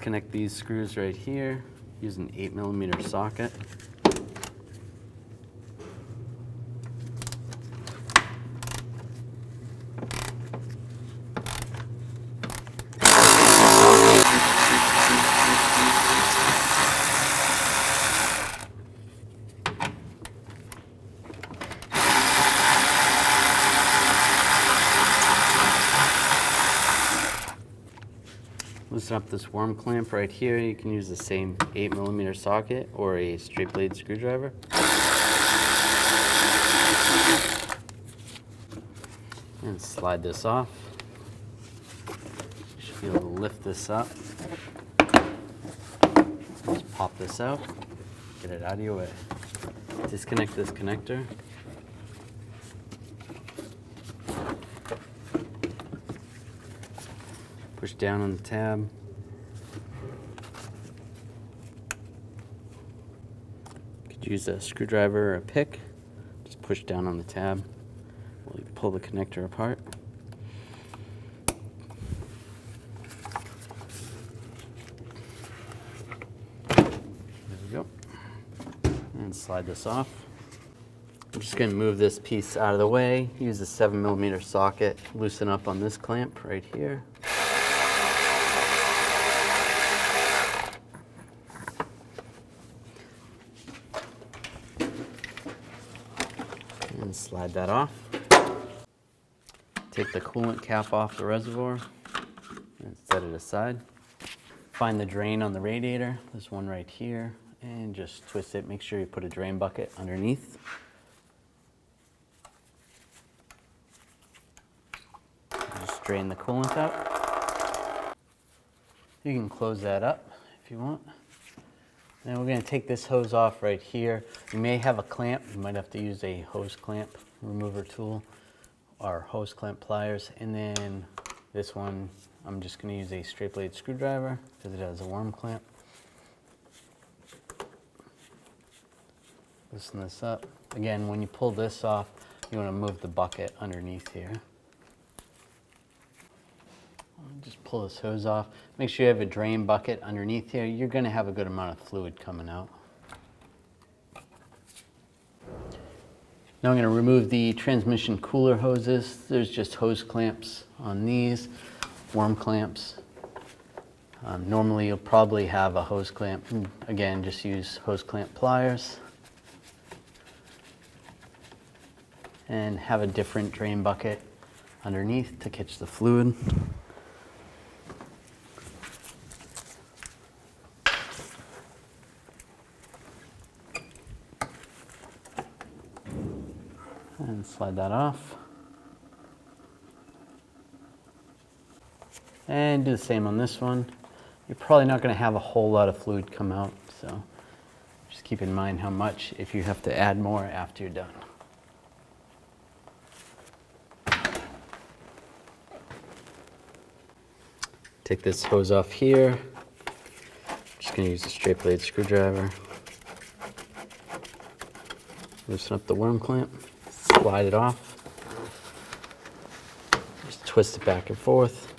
Disconnect these screws right here. Use an 8mm socket. Loosen up this worm clamp right here. You can use the same 8mm socket or a straight blade screwdriver. And slide this off. You should be able to lift this up. Just pop this out, get it out of your way. Disconnect this connector. Push down on the tab. You could use a screwdriver or a pick. Just push down on the tab while you pull the connector apart. There we go. And slide this off. I'm just going to move this piece out of the way. Use a 7mm socket. Loosen up on this clamp right here. And slide that off. Take the coolant cap off the reservoir and set it aside. Find the drain on the radiator. There's one right here, and just twist it. Make sure you put a drain bucket underneath. Just drain the coolant out. You can close that up if you want. Then we're going to take this hose off right here. You may have a clamp. You might have to use a hose clamp remover tool or hose clamp pliers. And then this one, I'm just going to use a straight blade screwdriver because it has a worm clamp. Loosen this up. Again, when you pull this off, you want to move the bucket underneath here. Just pull this hose off. Make sure you have a drain bucket underneath here. You're going to have a good amount of fluid coming out. Now I'm going to remove the transmission cooler hoses. There's just hose clamps on these, worm clamps. Normally you'll probably have a hose clamp. Again, just use hose clamp pliers. And have a different drain bucket underneath to catch the fluid. And slide that off. And do the same on this one. You're probably not going to have a whole lot of fluid come out, so just keep in mind how much if you have to add more after you're done. Take this hose off here. Just going to use a straight blade screwdriver. Loosen up the worm clamp. Slide it off. Just twist it back and forth.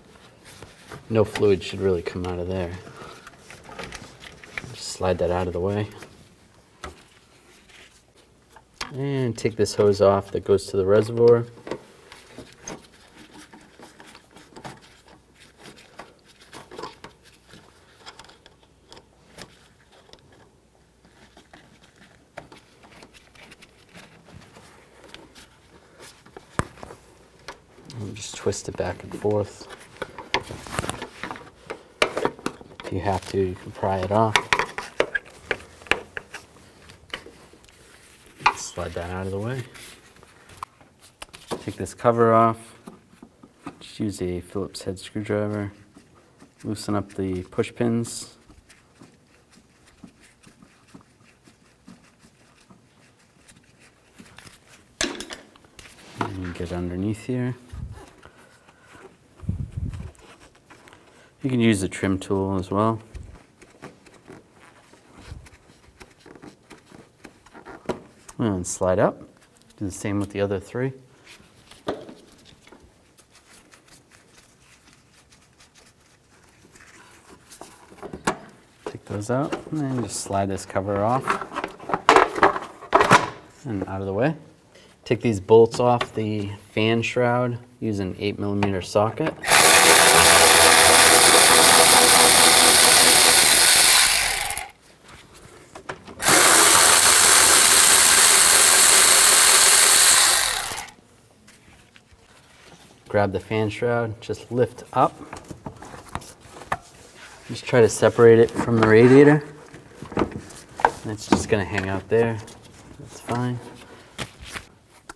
No fluid should really come out of there. Just slide that out of the way. And take this hose off that goes to the reservoir. And just twist it back and forth. If you have to, you can pry it off. Slide that out of the way. Take this cover off. Just use a Phillips head screwdriver. Loosen up the push pins. And get underneath here. You can use a trim tool as well. And slide up. Do the same with the other three. those out, and then just slide this cover off and out of the way. Take these bolts off the fan shroud, use an 8mm socket. Grab the fan shroud, just lift up. Just try to separate it from the radiator. And it's just gonna hang out there. That's fine.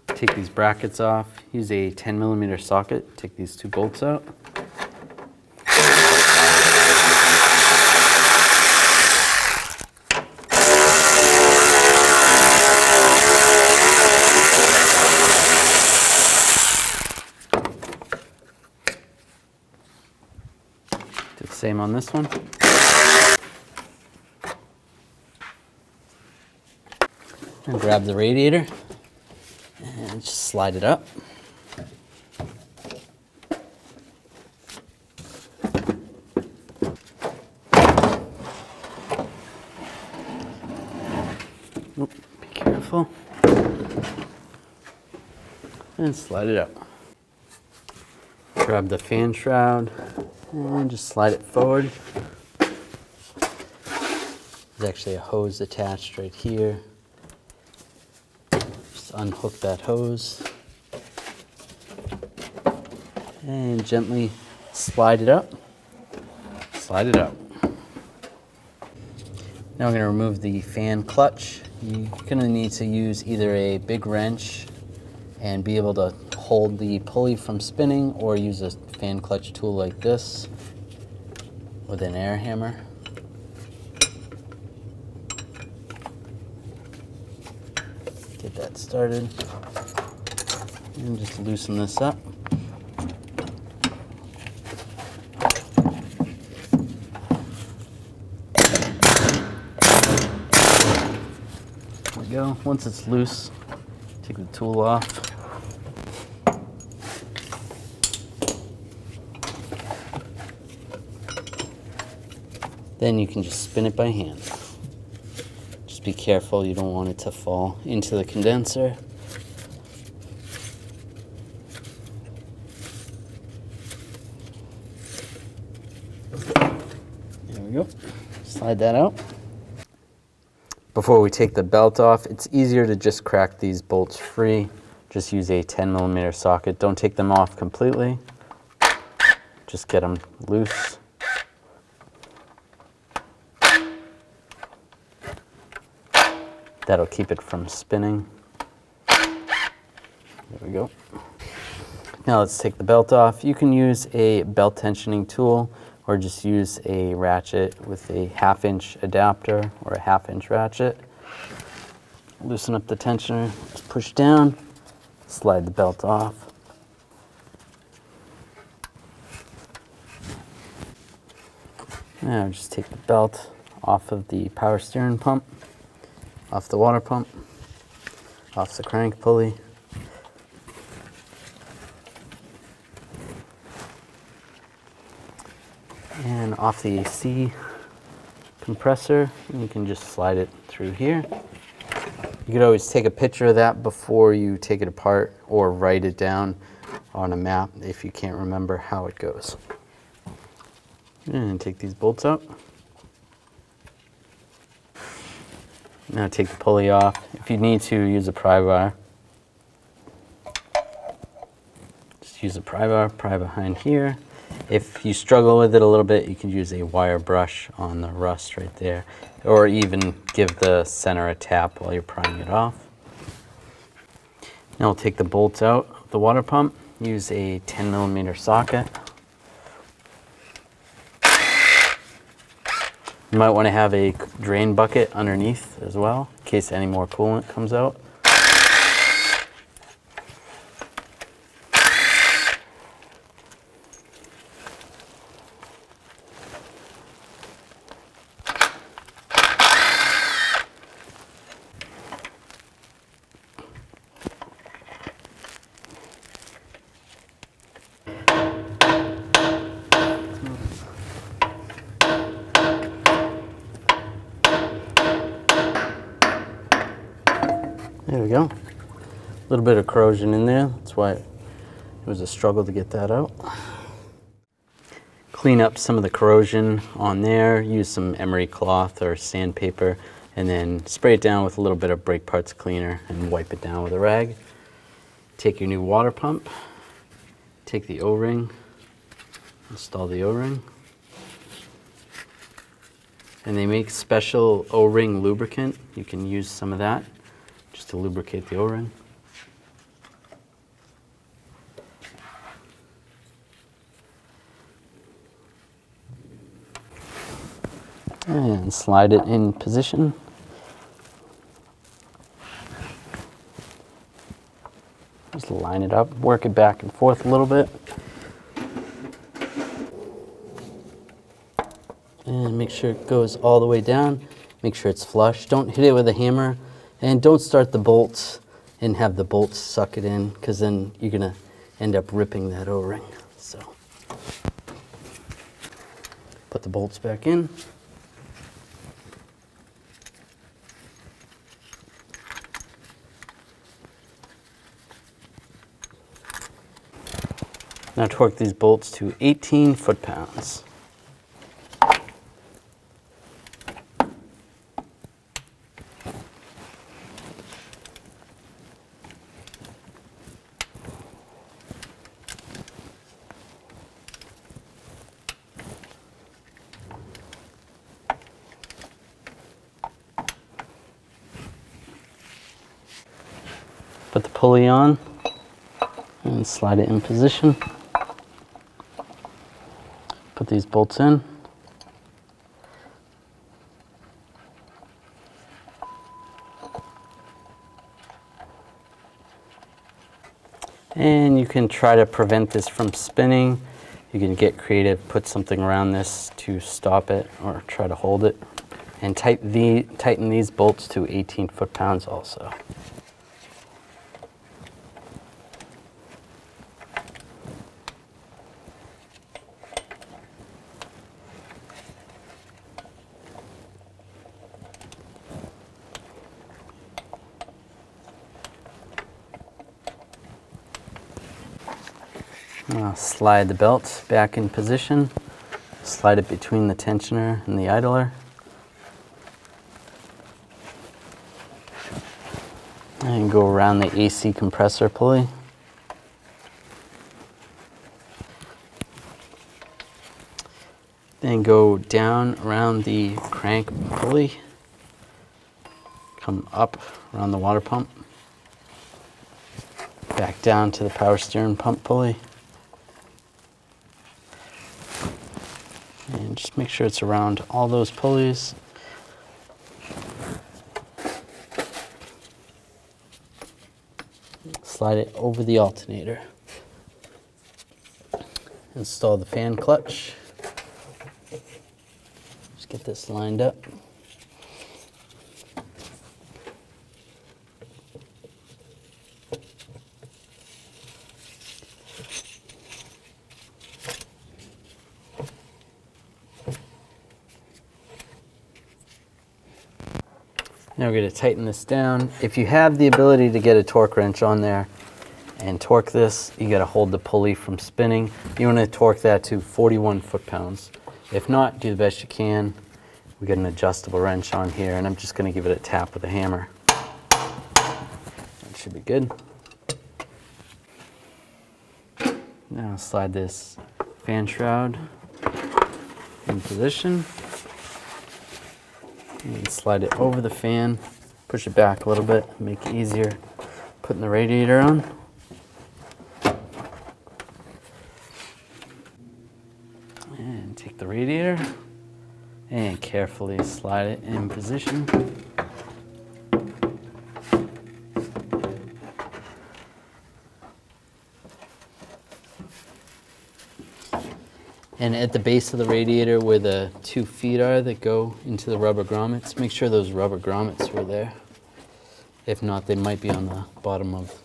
Take these brackets off. Use a 10mm socket. Take these two bolts out. Do the same on this one. And grab the radiator and just slide it up. Oop, be careful. And slide it up. Grab the fan shroud and just slide it forward. There's actually a hose attached right here. Just unhook that hose and gently slide it up. Slide it up. Now we're going to remove the fan clutch. You're going to need to use either a big wrench and be able to hold the pulley from spinning, or use a fan clutch tool like this with an air hammer. Get that started and just loosen this up. There we go. Once it's loose, take the tool off. Then you can just spin it by hand. Just be careful, you don't want it to fall into the condenser. There we go. Slide that out. Before we take the belt off, it's easier to just crack these bolts free. Just use a 10mm socket. Don't take them off completely. Just get them loose. That'll keep it from spinning. There we go. Now let's take the belt off. You can use a belt tensioning tool, or just use a ratchet with a 1/2-inch adapter or a 1/2-inch ratchet. Loosen up the tensioner, just push down, slide the belt off. Now just take the belt off of the power steering pump, off the water pump, off the crank pulley. And off the AC compressor, and you can just slide it through here. You could always take a picture of that before you take it apart, or write it down on a map if you can't remember how it goes. And take these bolts out. Now take the pulley off. If you need to, use a pry bar. Just use a pry bar, pry behind here. If you struggle with it a little bit, you can use a wire brush on the rust right there, or even give the center a tap while you're prying it off. Now we'll take the bolts out of the water pump. Use a 10mm socket. You might want to have a drain bucket underneath as well, in case any more coolant comes out. There we go. A little bit of corrosion in there. That's why it was a struggle to get that out. Clean up some of the corrosion on there. Use some emery cloth or sandpaper, and then spray it down with a little bit of brake parts cleaner and wipe it down with a rag. Take your new water pump. Take the O-ring. Install the O-ring. And they make special O-ring lubricant. You can use some of that just to lubricate the O-ring. And slide it in position. Just line it up, work it back and forth a little bit. And make sure it goes all the way down. Make sure it's flush. Don't hit it with a hammer, and don't start the bolts and have the bolts suck it in, because then you're gonna end up ripping that O-ring. So put the bolts back in. Now torque these bolts to 18 foot-pounds. Put the pulley on and slide it in position. Put these bolts in. And you can try to prevent this from spinning. You can get creative, put something around this to stop it or try to hold it. And tighten these bolts to 18 foot-pounds also. Slide the belt back in position. Slide it between the tensioner and the idler. And go around the AC compressor pulley. Then go down around the crank pulley. Come up around the water pump. Back down to the power steering pump pulley. And just make sure it's around all those pulleys. Slide it over the alternator. Install the fan clutch. Just get this lined up. Now we're going to tighten this down. If you have the ability to get a torque wrench on there and torque this, you got to hold the pulley from spinning. You want to torque that to 41 foot-pounds. If not, do the best you can. We got an adjustable wrench on here, and I'm just going to give it a tap with a hammer. That should be good. Now slide this fan shroud in position. And slide it over the fan, push it back a little bit, make it easier putting the radiator on. And take the radiator and carefully slide it in position. And at the base of the radiator where the 2 feet are that go into the rubber grommets, make sure those rubber grommets were there. If not, they might be on the bottom of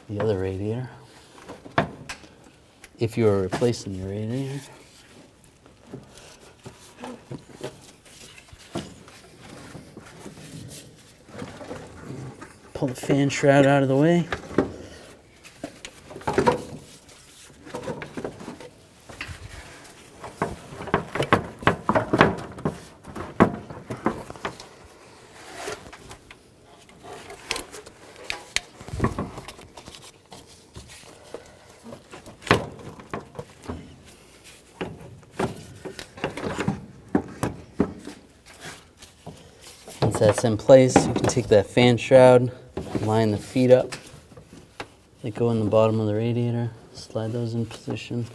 the other radiator. If you are replacing your radiator. Pull the fan shroud out of the way. Once that's in place, you can take that fan shroud, line the feet up. They go in the bottom of the radiator, slide those in position.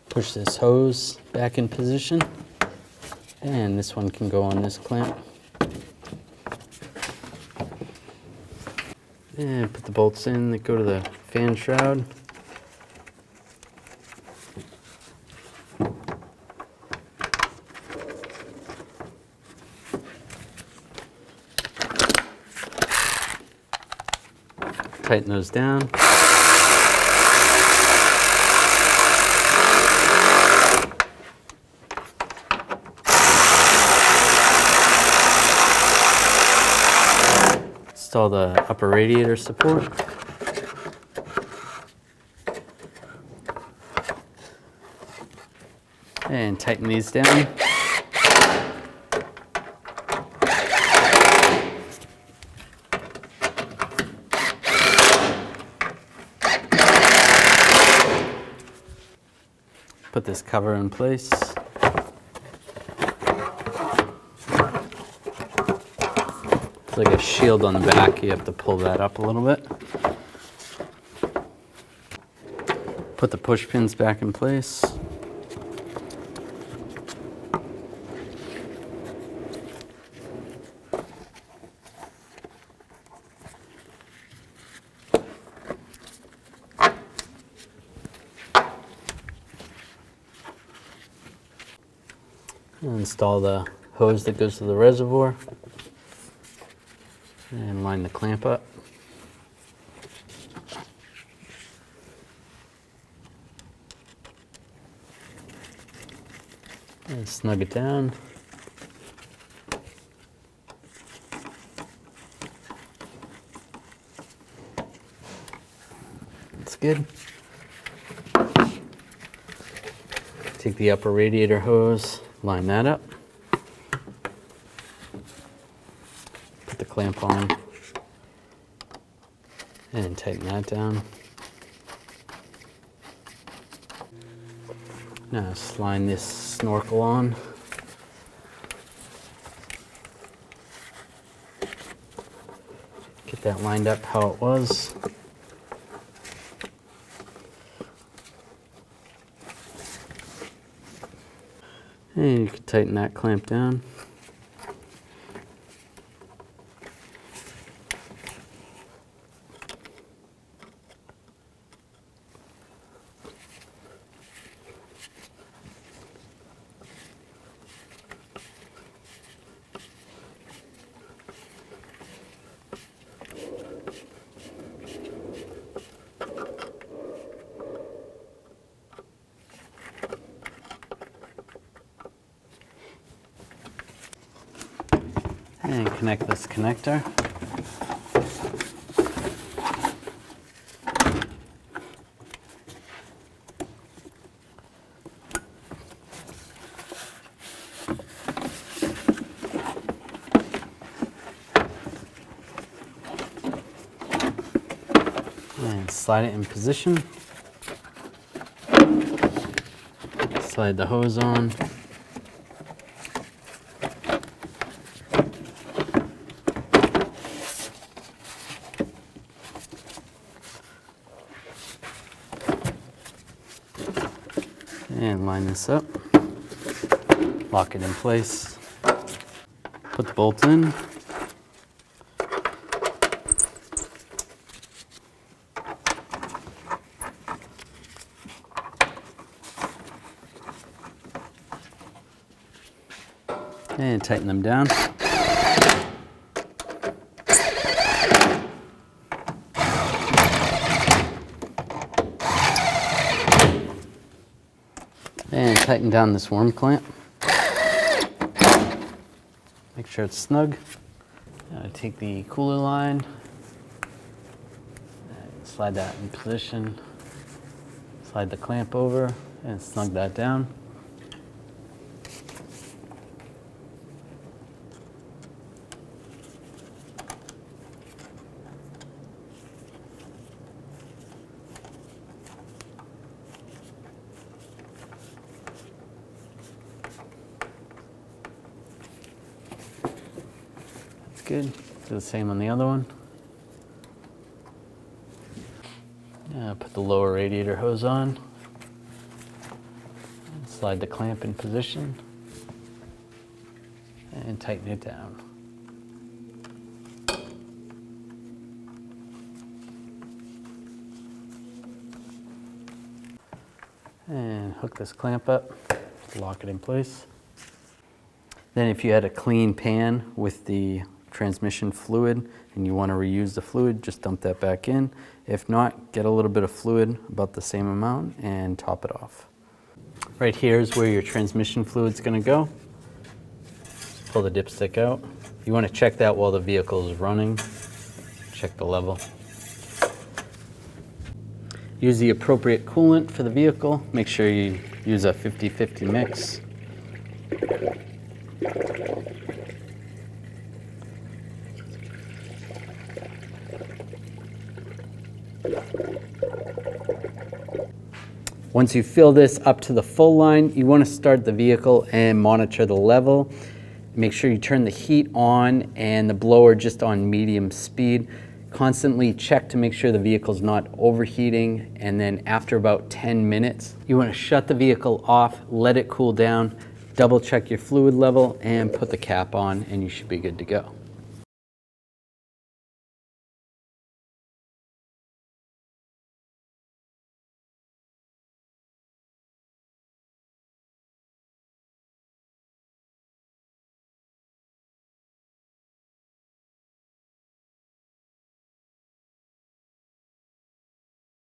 Push this hose back in position, and this one can go on this clamp. And put the bolts in that go to the fan shroud. Tighten those down. Install the upper radiator support. And tighten these down. Put this cover in place. It's like a shield on the back. You have to pull that up a little bit. Put the push pins back in place. And install the hose that goes to the reservoir. And line the clamp up. And snug it down. That's good. Take the upper radiator hose, line that up. Put the clamp on and tighten that down. Now slide this snorkel on. Get that lined up how it was. And you can tighten that clamp down. And connect this connector. And slide it in position. Slide the hose on. And line this up, lock it in place, put the bolt in, and tighten them down. tighten down this worm clamp. Make sure it's snug. Take the cooler line, slide that in position, slide the clamp over, and snug that down. Good. Do the same on the other one. Put the lower radiator hose on. Slide the clamp in position and tighten it down. And hook this clamp up, lock it in place. Then if you had a clean pan with the transmission fluid and you want to reuse the fluid, just dump that back in. If not, get a little bit of fluid, about the same amount, and top it off. Right here is where your transmission fluid's going to go. Pull the dipstick out. You want to check that while the vehicle is running. Check the level. Use the appropriate coolant for the vehicle. Make sure you use a 50-50 mix. Once you fill this up to the full line, you want to start the vehicle and monitor the level. Make sure you turn the heat on and the blower just on medium speed. Constantly check to make sure the vehicle's not overheating, and then after about 10 minutes, you want to shut the vehicle off, let it cool down, double check your fluid level, and put the cap on, and you should be good to go.